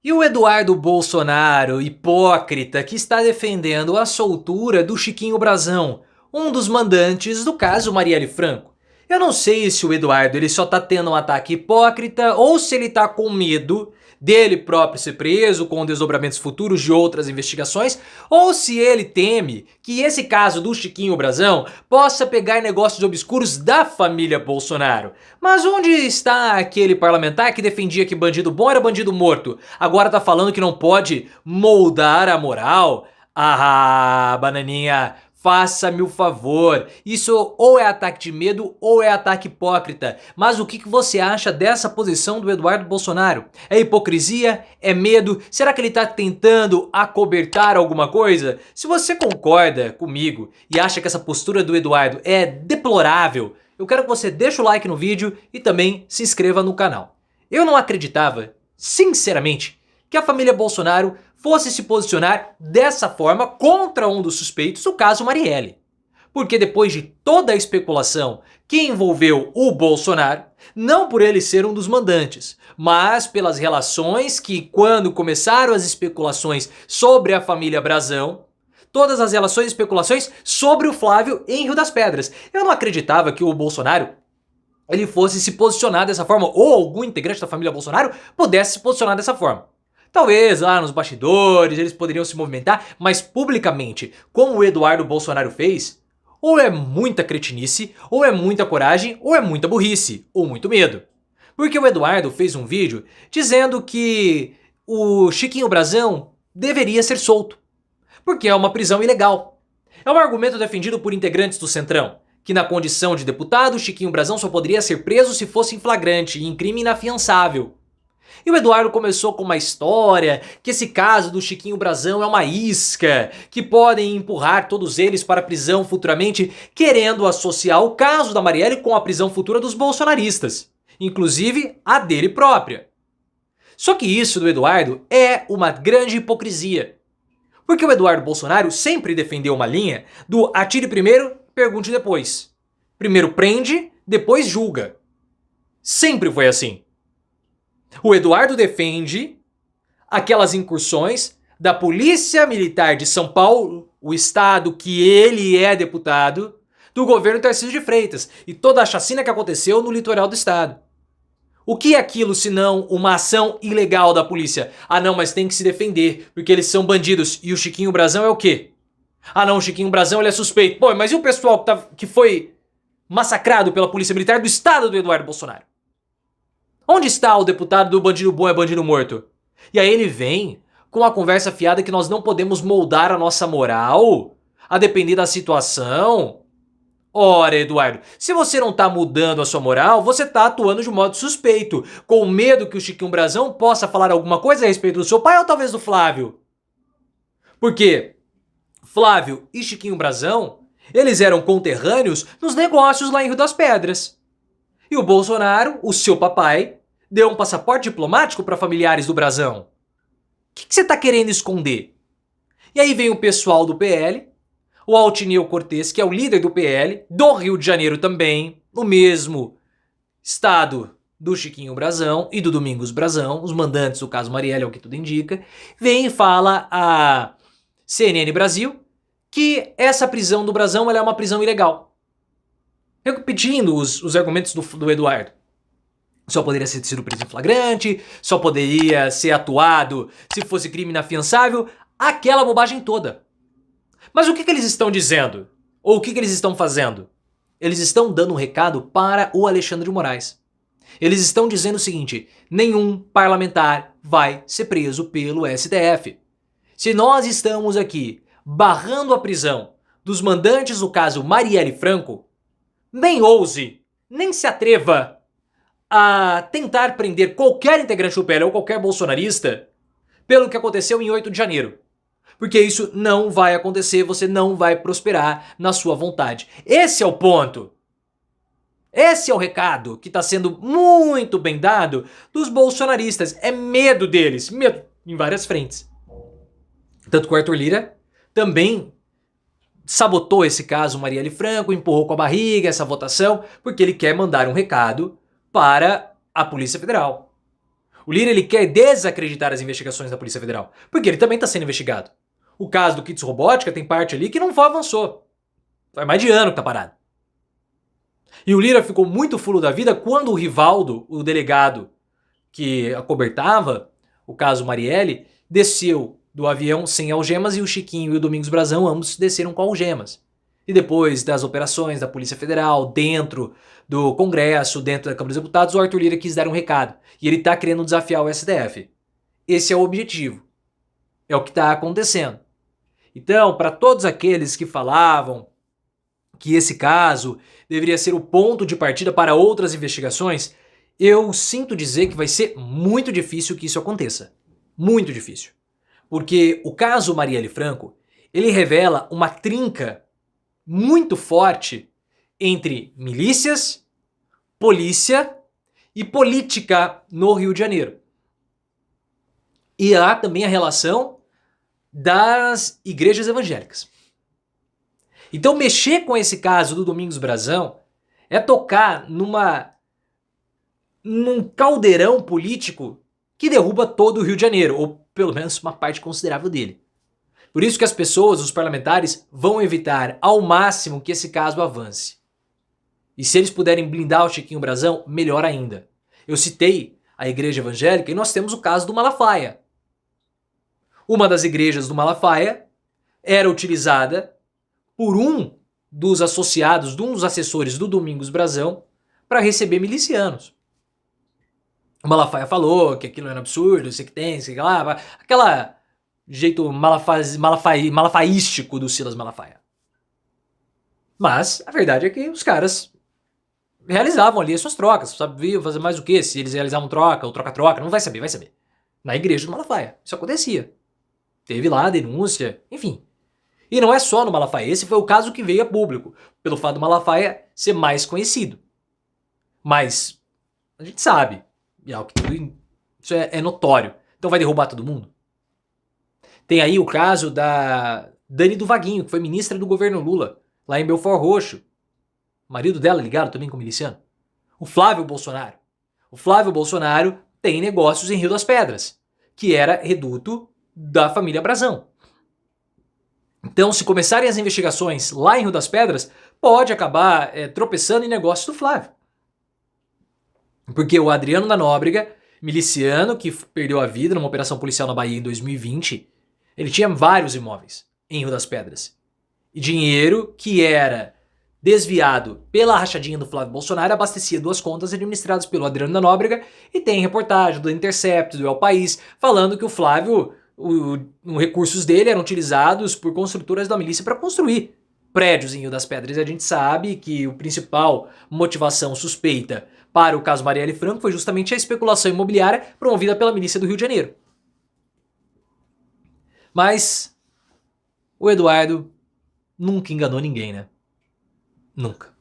E o Eduardo Bolsonaro, hipócrita, que está defendendo a soltura do Chiquinho Brazão, um dos mandantes do caso Marielle Franco. Eu não sei se o Eduardo ele só tá tendo um ataque hipócrita ou se ele tá com medo dele próprio ser preso com desdobramentos futuros de outras investigações, ou se ele teme que esse caso do Chiquinho Brazão possa pegar negócios obscuros da família Bolsonaro. Mas onde está aquele parlamentar que defendia que bandido bom era bandido morto? Agora tá falando que não pode moldar a moral? Ah, bananinha, faça-me o favor, isso ou é ataque de medo ou é ataque hipócrita. Mas o que você acha dessa posição do Eduardo Bolsonaro? É hipocrisia? É medo? Será que ele está tentando acobertar alguma coisa? Se você concorda comigo e acha que essa postura do Eduardo é deplorável, eu quero que você deixe o like no vídeo e também se inscreva no canal. Eu não acreditava, sinceramente, que a família Bolsonaro fosse se posicionar dessa forma contra um dos suspeitos do caso Marielle. Porque depois de toda a especulação que envolveu o Bolsonaro, não por ele ser um dos mandantes, mas pelas relações que, quando começaram as especulações sobre a família Brazão, todas as relações e especulações sobre o Flávio em Rio das Pedras. Eu não acreditava que o Bolsonaro ele fosse se posicionar dessa forma, ou algum integrante da família Bolsonaro pudesse se posicionar dessa forma. Talvez lá nos bastidores eles poderiam se movimentar, mas publicamente, como o Eduardo Bolsonaro fez, ou é muita cretinice, ou é muita coragem, ou é muita burrice, ou muito medo. Porque o Eduardo fez um vídeo dizendo que o Chiquinho Brazão deveria ser solto, porque é uma prisão ilegal. É um argumento defendido por integrantes do Centrão, que na condição de deputado, Chiquinho Brazão só poderia ser preso se fosse em flagrante e em crime inafiançável. E o Eduardo começou com uma história que esse caso do Chiquinho Brazão é uma isca, que podem empurrar todos eles para a prisão futuramente, querendo associar o caso da Marielle com a prisão futura dos bolsonaristas, inclusive a dele própria. Só que isso do Eduardo é uma grande hipocrisia, porque o Eduardo Bolsonaro sempre defendeu uma linha do atire primeiro, pergunte depois. Primeiro prende, depois julga. Sempre foi assim. O Eduardo defende aquelas incursões da Polícia Militar de São Paulo, o estado que ele é deputado, do governo Tarcísio de Freitas e toda a chacina que aconteceu no litoral do estado. O que é aquilo senão uma ação ilegal da polícia? Ah não, mas tem que se defender, porque eles são bandidos. E o Chiquinho Brazão é o quê? Ah não, o Chiquinho Brazão ele é suspeito. Pô, mas e o pessoal que foi massacrado pela Polícia Militar do estado do Eduardo Bolsonaro? Onde está o deputado do bandido bom é bandido morto? E aí ele vem com a conversa fiada que nós não podemos moldar a nossa moral a depender da situação. Ora, Eduardo, se você não tá mudando a sua moral, você tá atuando de modo suspeito, com medo que o Chiquinho Brazão possa falar alguma coisa a respeito do seu pai ou talvez do Flávio. Porque Flávio e Chiquinho Brazão, eles eram conterrâneos nos negócios lá em Rio das Pedras. E o Bolsonaro, o seu papai, deu um passaporte diplomático para familiares do Brazão. O que você está querendo esconder? E aí vem o pessoal do PL, o Altineu Cortez, que é o líder do PL, do Rio de Janeiro também, no mesmo estado do Chiquinho Brazão e do Domingos Brazão, os mandantes do caso Marielle, é o que tudo indica, vem e fala a CNN Brasil que essa prisão do Brazão ela é uma prisão ilegal. Repetindo os argumentos do Eduardo. Só poderia ter sido preso em flagrante, só poderia ser atuado se fosse crime inafiançável, aquela bobagem toda. Mas o que eles estão dizendo? Ou o que eles estão fazendo? Eles estão dando um recado para o Alexandre de Moraes. Eles estão dizendo o seguinte: nenhum parlamentar vai ser preso pelo STF. Se nós estamos aqui barrando a prisão dos mandantes do caso Marielle Franco, nem ouse, nem se atreva a tentar prender qualquer integrante do PL ou qualquer bolsonarista pelo que aconteceu em 8 de janeiro. Porque isso não vai acontecer, você não vai prosperar na sua vontade. Esse é o ponto. Esse é o recado que está sendo muito bem dado dos bolsonaristas. É medo deles, medo em várias frentes. Tanto que o Arthur Lira também sabotou esse caso Marielle Franco, empurrou com a barriga essa votação, porque ele quer mandar um recado para a Polícia Federal. O Lira ele quer desacreditar as investigações da Polícia Federal, porque ele também está sendo investigado. O caso do Kits Robótica tem parte ali que não avançou. Faz mais de ano que tá parado. E o Lira ficou muito fulo da vida quando o Rivaldo, o delegado que acobertava o caso Marielle, desceu do avião sem algemas e o Chiquinho e o Domingos Brazão ambos desceram com algemas. E depois das operações da Polícia Federal, dentro do Congresso, dentro da Câmara dos Deputados, o Arthur Lira quis dar um recado. E ele tá querendo desafiar o STF. Esse é o objetivo. É o que está acontecendo. Então, para todos aqueles que falavam que esse caso deveria ser o ponto de partida para outras investigações, eu sinto dizer que vai ser muito difícil que isso aconteça. Muito difícil. Porque o caso Marielle Franco, ele revela uma trinca muito forte entre milícias, polícia e política no Rio de Janeiro. E há também a relação das igrejas evangélicas. Então mexer com esse caso do Domingos Brazão é tocar num caldeirão político que derruba todo o Rio de Janeiro, ou pelo menos uma parte considerável dele. Por isso que as pessoas, os parlamentares, vão evitar ao máximo que esse caso avance. E se eles puderem blindar o Chiquinho Brazão, melhor ainda. Eu citei a igreja evangélica e nós temos o caso do Malafaia. Uma das igrejas do Malafaia era utilizada por um dos associados, de um dos assessores do Domingos Brazão, para receber milicianos. O Malafaia falou que aquilo era um absurdo, sei que tem, sei que lá, aquela jeito malafaístico do Silas Malafaia. Mas a verdade é que os caras realizavam ali as suas trocas, sabiam fazer mais o que, se eles realizavam troca ou troca-troca, não vai saber, vai saber. Na igreja do Malafaia, isso acontecia. Teve lá a denúncia, enfim. E não é só no Malafaia, esse foi o caso que veio a público, pelo fato do Malafaia ser mais conhecido. Mas a gente sabe, e é algo que tudo isso é notório. Então vai derrubar todo mundo? Tem aí o caso da Dani do Vaguinho, que foi ministra do governo Lula, lá em Belford Roxo. O marido dela ligado também com miliciano. O Flávio Bolsonaro. O Flávio Bolsonaro tem negócios em Rio das Pedras, que era reduto da família Brazão. Então, se começarem as investigações lá em Rio das Pedras, pode acabar tropeçando em negócios do Flávio. Porque o Adriano da Nóbrega, miliciano que perdeu a vida numa operação policial na Bahia em 2020, ele tinha vários imóveis em Rio das Pedras. E dinheiro que era desviado pela rachadinha do Flávio Bolsonaro abastecia duas contas administradas pelo Adriano da Nóbrega, e tem reportagem do Intercept, do El País, falando que o Flávio, os recursos dele eram utilizados por construtoras da milícia para construir prédios em Rio das Pedras. E a gente sabe que a principal motivação suspeita para o caso Marielle Franco foi justamente a especulação imobiliária promovida pela milícia do Rio de Janeiro. Mas o Eduardo nunca enganou ninguém, né? Nunca.